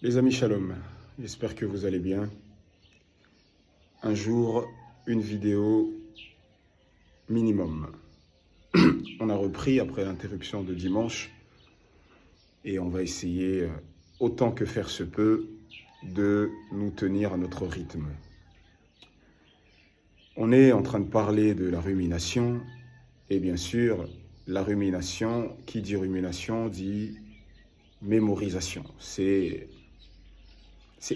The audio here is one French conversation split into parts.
Les amis, shalom, j'espère que vous allez bien. Un jour, une vidéo minimum. On a repris après l'interruption de dimanche et on va essayer, autant que faire se peut, de nous tenir à notre rythme. On est en train de parler de la rumination et bien sûr, la rumination, qui dit rumination, dit mémorisation. C'est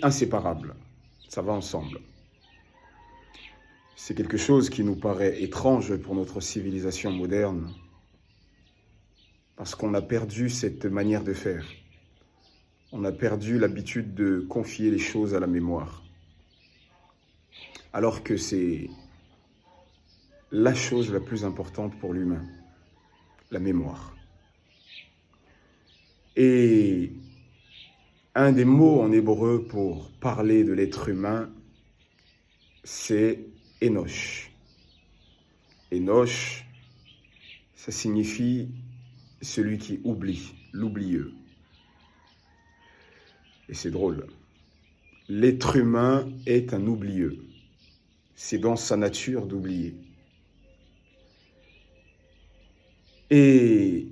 inséparable, ça va ensemble. C'est quelque chose qui nous paraît étrange pour notre civilisation moderne, parce qu'on a perdu cette manière de faire. On a perdu l'habitude de confier les choses à la mémoire, alors que c'est la chose la plus importante pour l'humain, la mémoire. Et un des mots en hébreu pour parler de l'être humain, c'est Enoch. Enoch, ça signifie celui qui oublie, l'oublieux. Et c'est drôle. L'être humain est un oublieux. C'est dans sa nature d'oublier. Et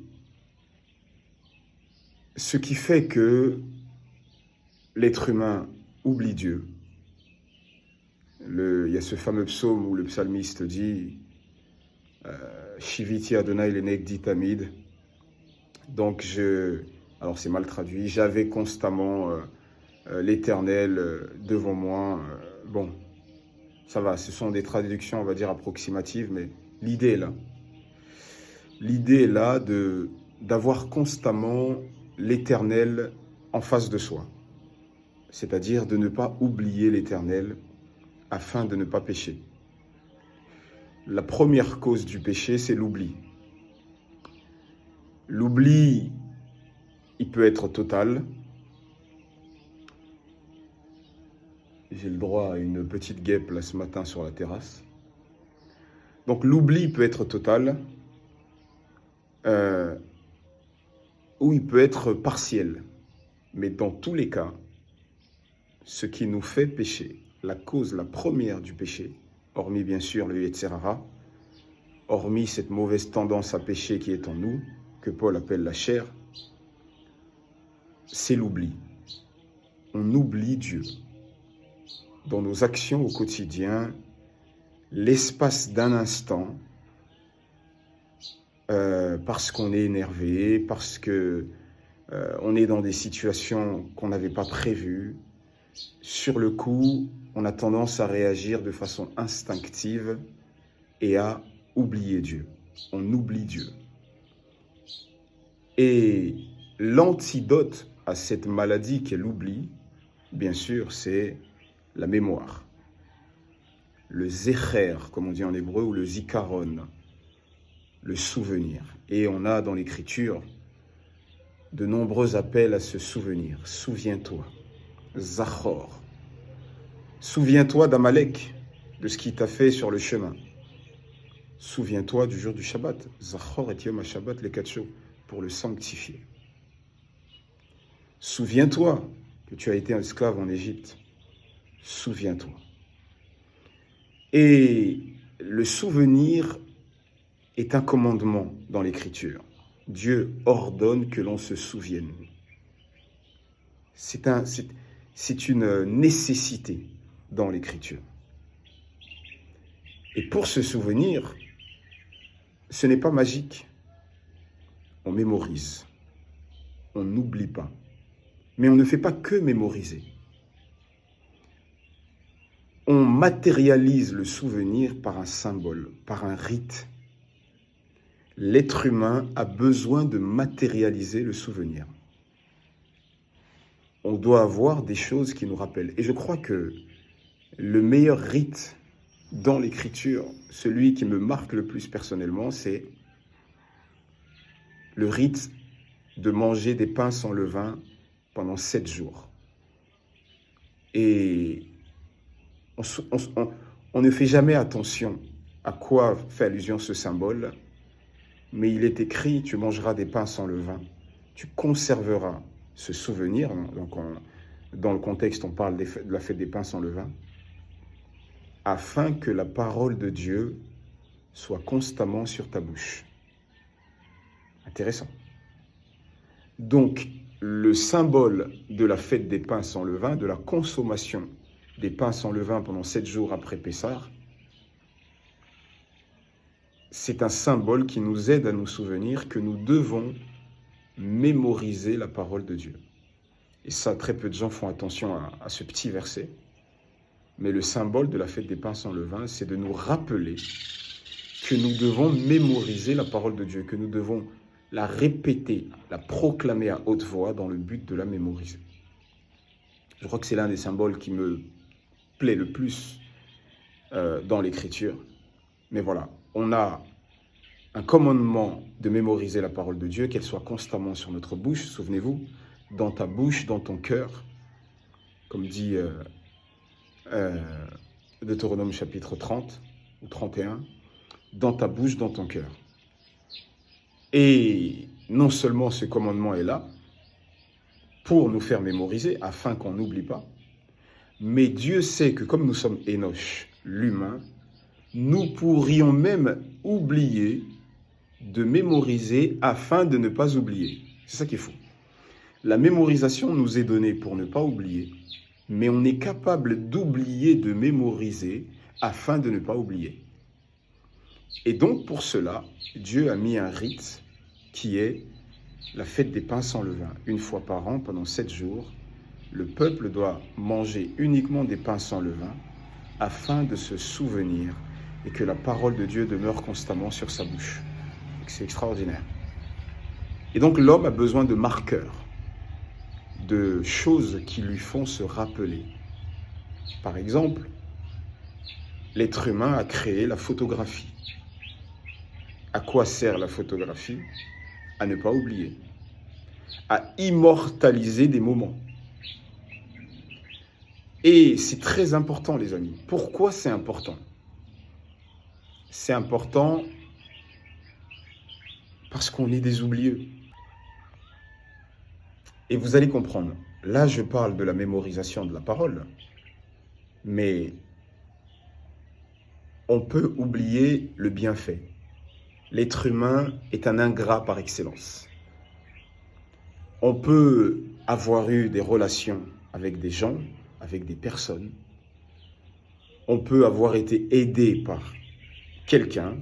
ce qui fait que l'être humain oublie Dieu. Il y a ce fameux psaume où le psalmiste dit Shiviti Adonai lenegdi tamid. Donc alors c'est mal traduit, j'avais constamment l'Éternel devant moi. Bon, ça va, ce sont des traductions, on va dire, approximatives, mais l'idée est là. L'idée est là d'avoir constamment l'Éternel en face de soi. C'est-à-dire de ne pas oublier l'Éternel afin de ne pas pécher. La première cause du péché, c'est l'oubli. L'oubli, il peut être total. J'ai le droit à une petite guêpe là ce matin sur la terrasse. Donc l'oubli peut être total, ou il peut être partiel. Mais dans tous les cas, ce qui nous fait pécher, la cause, la première du péché, hormis bien sûr le Yetzer Hara, hormis cette mauvaise tendance à pécher qui est en nous, que Paul appelle la chair, c'est l'oubli. On oublie Dieu. Dans nos actions au quotidien, l'espace d'un instant, parce qu'on est énervé, parce que on est dans des situations qu'on n'avait pas prévues, sur le coup, on a tendance à réagir de façon instinctive et à oublier Dieu. On oublie Dieu. Et l'antidote à cette maladie qu'est l'oubli, bien sûr, c'est la mémoire. Le zecher, comme on dit en hébreu, ou le zikaron, le souvenir. Et on a dans l'Écriture de nombreux appels à se souvenir. Souviens-toi. Zachor. Souviens-toi d'Amalek, de ce qu'il t'a fait sur le chemin. Souviens-toi du jour du Shabbat. Zachor et Yom HaShabbat lekatcho, pour le sanctifier. Souviens-toi que tu as été un esclave en Égypte. Souviens-toi. Et le souvenir est un commandement dans l'Écriture. Dieu ordonne que l'on se souvienne. C'est une nécessité dans l'Écriture. Et pour se souvenir, ce n'est pas magique. On mémorise. On n'oublie pas. Mais on ne fait pas que mémoriser. On matérialise le souvenir par un symbole, par un rite. L'être humain a besoin de matérialiser le souvenir. On doit avoir des choses qui nous rappellent. Et je crois que le meilleur rite dans l'Écriture, celui qui me marque le plus personnellement, c'est le rite de manger des pains sans levain pendant 7 jours. Et on ne fait jamais attention à quoi fait allusion ce symbole, mais il est écrit, tu mangeras des pains sans levain, tu conserveras ce souvenir. Donc dans le contexte, on parle de la fête des pains sans levain, afin que la parole de Dieu soit constamment sur ta bouche. Intéressant. Donc, le symbole de la fête des pains sans levain, de la consommation des pains sans levain pendant 7 jours après Pessah, c'est un symbole qui nous aide à nous souvenir que nous devons mémoriser la parole de Dieu. Et ça, très peu de gens font attention à ce petit verset. Mais le symbole de la fête des pains sans levain, c'est de nous rappeler que nous devons mémoriser la parole de Dieu, que nous devons la répéter, la proclamer à haute voix dans le but de la mémoriser. Je crois que c'est l'un des symboles qui me plaît le plus dans l'Écriture. Mais voilà, on a un commandement de mémoriser la parole de Dieu, qu'elle soit constamment sur notre bouche, souvenez-vous, dans ta bouche, dans ton cœur, comme dit Deutéronome chapitre 30 ou 31, dans ta bouche, dans ton cœur. Et non seulement ce commandement est là pour nous faire mémoriser, afin qu'on n'oublie pas, mais Dieu sait que comme nous sommes Enoch, l'humain, nous pourrions même oublier de mémoriser afin de ne pas oublier. C'est ça qu'il faut. La mémorisation nous est donnée pour ne pas oublier, mais on est capable d'oublier de mémoriser afin de ne pas oublier. Et donc pour cela, Dieu a mis un rite qui est la fête des pains sans levain. Une fois par an, pendant 7 jours, le peuple doit manger uniquement des pains sans levain afin de se souvenir et que la parole de Dieu demeure constamment sur sa bouche. C'est extraordinaire. Et donc l'homme a besoin de marqueurs, de choses qui lui font se rappeler. Par exemple, l'être humain a créé la photographie. À quoi sert la photographie? À ne pas oublier, à immortaliser des moments. Et c'est très important, les amis. Pourquoi c'est important? C'est important parce qu'on est des oublieux. Et vous allez comprendre, là je parle de la mémorisation de la parole, mais on peut oublier le bienfait. L'être humain est un ingrat par excellence. On peut avoir eu des relations avec des gens, avec des personnes. On peut avoir été aidé par quelqu'un.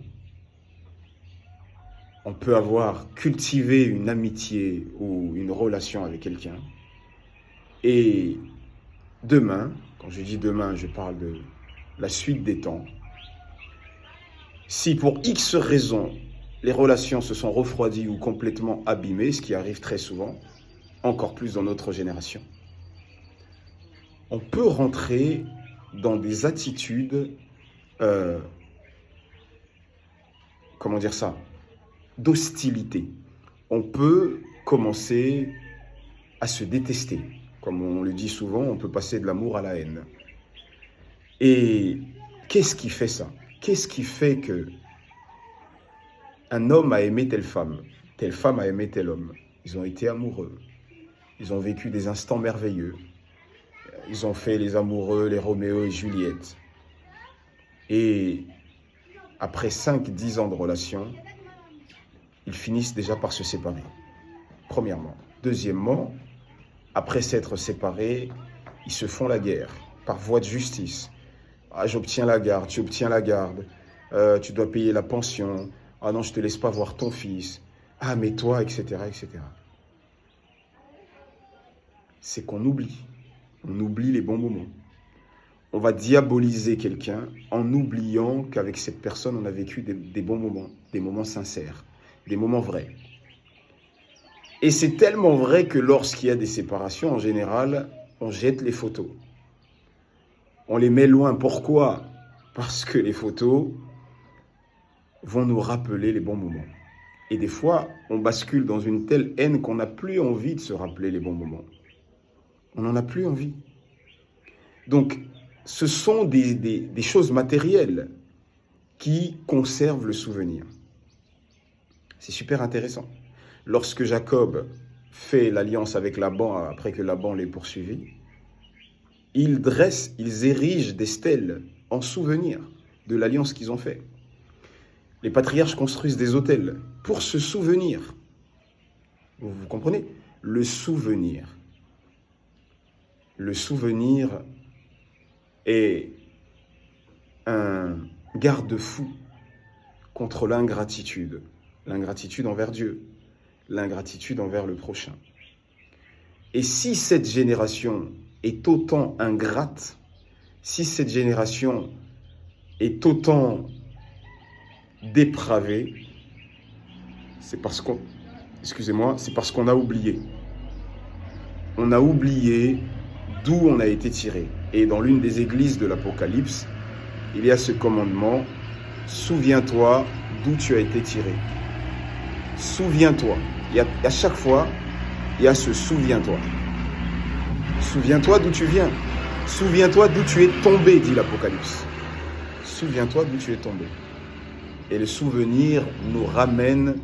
On peut avoir cultivé une amitié ou une relation avec quelqu'un. Et demain, quand je dis demain, je parle de la suite des temps. Si pour X raisons, les relations se sont refroidies ou complètement abîmées, ce qui arrive très souvent, encore plus dans notre génération, on peut rentrer dans des attitudes, comment dire ça, d'hostilité. On peut commencer à se détester. Comme on le dit souvent, on peut passer de l'amour à la haine. Et qu'est-ce qui fait ça? Qu'est-ce qui fait que un homme a aimé telle femme a aimé tel homme? Ils ont été amoureux. Ils ont vécu des instants merveilleux. Ils ont fait les amoureux, les Roméo et Juliette. Et après 5-10 ans de relation, ils finissent déjà par se séparer. Premièrement. Deuxièmement, après s'être séparés, ils se font la guerre par voie de justice. Ah, j'obtiens la garde, tu obtiens la garde, tu dois payer la pension, ah non, je ne te laisse pas voir ton fils, ah mais toi, etc., etc. C'est qu'on oublie. On oublie les bons moments. On va diaboliser quelqu'un en oubliant qu'avec cette personne, on a vécu des bons moments, des moments sincères, des moments vrais. Et c'est tellement vrai que lorsqu'il y a des séparations, en général, on jette les photos. On les met loin. Pourquoi? Parce que les photos vont nous rappeler les bons moments. Et des fois, on bascule dans une telle haine qu'on n'a plus envie de se rappeler les bons moments. On n'en a plus envie. Donc, ce sont des choses matérielles qui conservent le souvenir. C'est super intéressant. Lorsque Jacob fait l'alliance avec Laban, après que Laban l'ait poursuivi, ils dressent, ils érigent des stèles en souvenir de l'alliance qu'ils ont faite. Les patriarches construisent des autels pour se souvenir. Vous comprenez? Le souvenir. Le souvenir est un garde-fou contre l'ingratitude. L'ingratitude envers Dieu, l'ingratitude envers le prochain. Et si cette génération est autant ingrate, si cette génération est autant dépravée, c'est parce qu'on, c'est parce qu'on a oublié. On a oublié d'où on a été tiré. Et dans l'une des églises de l'Apocalypse, il y a ce commandement, souviens-toi d'où tu as été tiré. Souviens-toi. À chaque fois, il y a ce souviens-toi. Souviens-toi d'où tu viens. Souviens-toi d'où tu es tombé, dit l'Apocalypse. Souviens-toi d'où tu es tombé. Et le souvenir nous ramène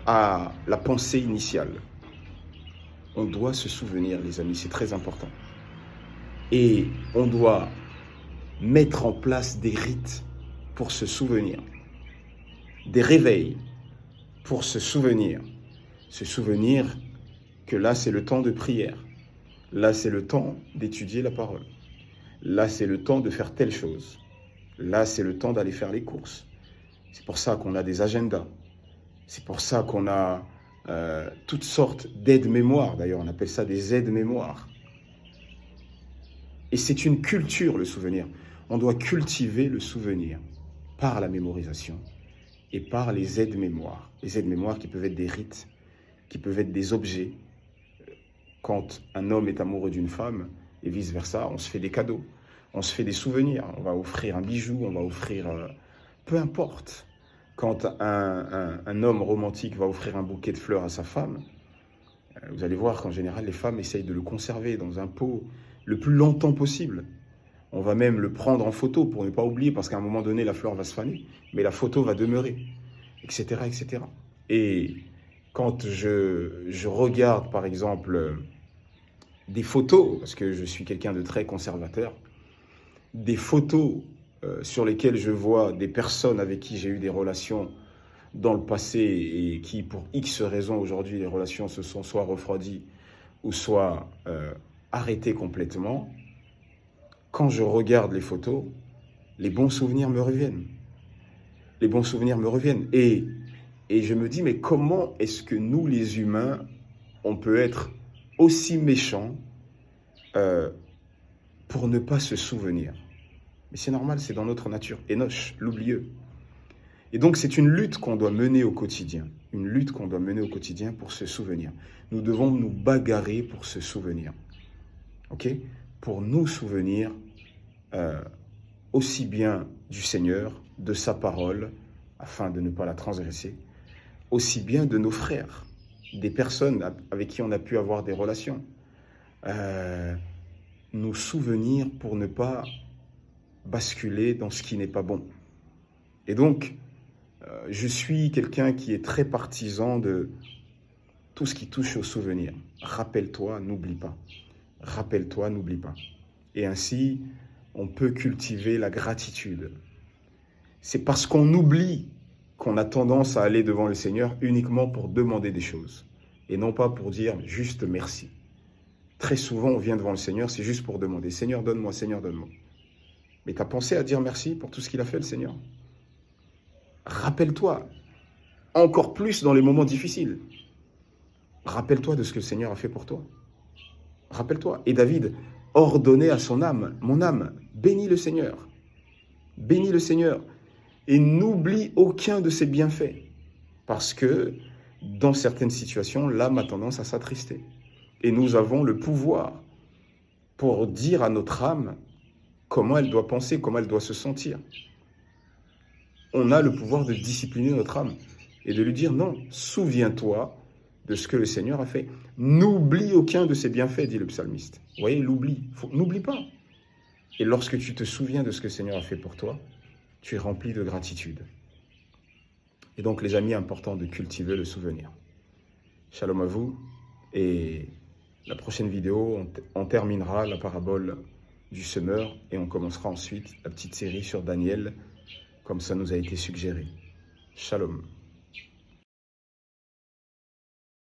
à la pensée initiale. On doit se souvenir, les amis, c'est très important. Et on doit mettre en place des rites pour se souvenir. Des réveils pour se souvenir. Se souvenir que là, c'est le temps de prière. Là, c'est le temps d'étudier la parole. Là, c'est le temps de faire telle chose. Là, c'est le temps d'aller faire les courses. C'est pour ça qu'on a des agendas. C'est pour ça qu'on a toutes sortes d'aides-mémoires. D'ailleurs, on appelle ça des aides-mémoires. Et c'est une culture, le souvenir. On doit cultiver le souvenir par la mémorisation et par les aides-mémoires. Les aides-mémoires qui peuvent être des rites, qui peuvent être des objets. Quand un homme est amoureux d'une femme et vice-versa, on se fait des cadeaux, on se fait des souvenirs. On va offrir un bijou, on va offrir... peu importe. Quand un homme romantique va offrir un bouquet de fleurs à sa femme, vous allez voir qu'en général, les femmes essayent de le conserver dans un pot le plus longtemps possible. On va même le prendre en photo pour ne pas oublier, parce qu'à un moment donné, la fleur va se faner, mais la photo va demeurer, etc., etc. Et quand je regarde, par exemple, des photos, parce que je suis quelqu'un de très conservateur, des photos sur lesquelles je vois des personnes avec qui j'ai eu des relations dans le passé et qui, pour X raisons, aujourd'hui, les relations se sont soit refroidies ou soit arrêtées complètement. Quand je regarde les photos, les bons souvenirs me reviennent. Les bons souvenirs me reviennent. Et je me dis, mais comment est-ce que nous, les humains, on peut être aussi méchants pour ne pas se souvenir? Mais c'est normal, c'est dans notre nature. Enoch, l'oublieux. Et donc, c'est une lutte qu'on doit mener au quotidien. Une lutte qu'on doit mener au quotidien pour se souvenir. Nous devons nous bagarrer pour se souvenir. OK ? Pour nous souvenir aussi bien du Seigneur, de sa parole, afin de ne pas la transgresser, aussi bien de nos frères, des personnes avec qui on a pu avoir des relations. Nous souvenir pour ne pas basculer dans ce qui n'est pas bon. Et donc, je suis quelqu'un qui est très partisan de tout ce qui touche au souvenir. Rappelle-toi, n'oublie pas. Rappelle-toi, n'oublie pas. Et ainsi, on peut cultiver la gratitude. C'est parce qu'on oublie qu'on a tendance à aller devant le Seigneur uniquement pour demander des choses. Et non pas pour dire juste merci. Très souvent, on vient devant le Seigneur, c'est juste pour demander. Seigneur, donne-moi, Seigneur, donne-moi. Mais tu as pensé à dire merci pour tout ce qu'il a fait, le Seigneur? Rappelle-toi, encore plus dans les moments difficiles. Rappelle-toi de ce que le Seigneur a fait pour toi. Rappelle-toi. Et David ordonnait à son âme, mon âme, bénis le Seigneur. Bénis le Seigneur. Et n'oublie aucun de ses bienfaits. Parce que dans certaines situations, l'âme a tendance à s'attrister. Et nous avons le pouvoir pour dire à notre âme comment elle doit penser, comment elle doit se sentir. On a le pouvoir de discipliner notre âme et de lui dire non, souviens-toi de ce que le Seigneur a fait. N'oublie aucun de ses bienfaits, dit le psalmiste. Vous voyez, l'oubli. N'oublie pas. Et lorsque tu te souviens de ce que le Seigneur a fait pour toi, tu es rempli de gratitude. Et donc, les amis, important de cultiver le souvenir. Shalom à vous et La prochaine vidéo, on terminera la parabole du semeur et on commencera ensuite la petite série sur Daniel, comme ça nous a été suggéré. Shalom.